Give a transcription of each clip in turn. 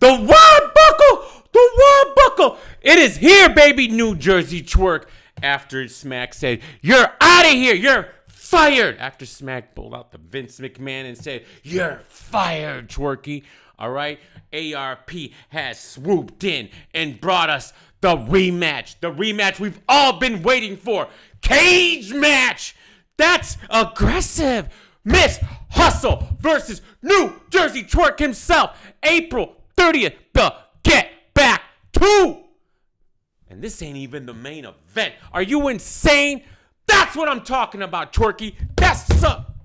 The wide buckle! The wide buckle! It is here, baby, New Jersey Twork. After Smack said, "You're out of here. You're fired." After Smack pulled out the Vince McMahon and said, "You're fired, Tworky." All right? ARP has swooped in and brought us the rematch. The rematch we've all been waiting for. Cage match. That's aggressive. Miss Hustle versus New Jersey Twork himself. April 30th. The Get Back 2. And this ain't even the main event. Are you insane? That's what I'm talking about, Tworky. That's up.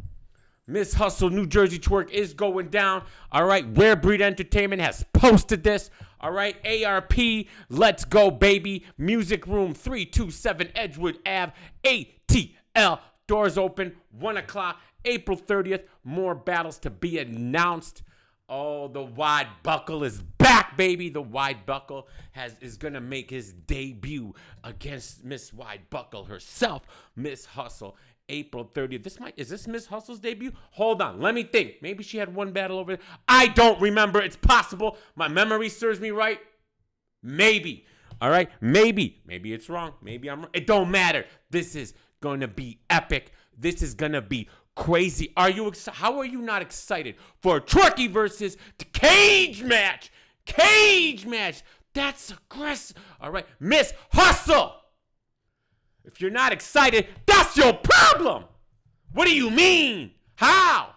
Miss Hustle, New Jersey Twork is going down. All right, Rare Breed Entertainment has posted this. All right, ARP, let's go, baby. Music Room 327 Edgewood Ave, ATL. Doors open, 1 o'clock, April 30th. More battles to be announced. Oh, the wide buckle is back, baby. The wide buckle is going to make his debut against Miss Wide Buckle herself, Miss Hustle. April 30th. Is this Miss Hustle's debut? Hold on. Let me think. Maybe she had one battle over there. I don't remember. It's possible. My memory serves me right. Maybe. All right. Maybe. Maybe it's wrong. Maybe I'm wrong. It don't matter. This is going to be epic. This is going to be crazy. How are you not excited for Tworky versus the cage match? Cage match. That's aggressive. All right. Miss Hustle. If you're not excited, that's your problem. What do you mean? How?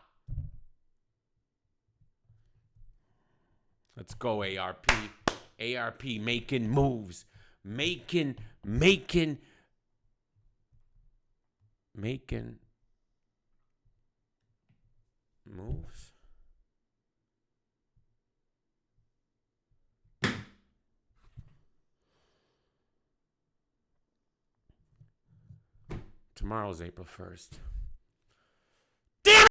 Let's go, ARP. ARP making moves. Making moves. Tomorrow's April 1st.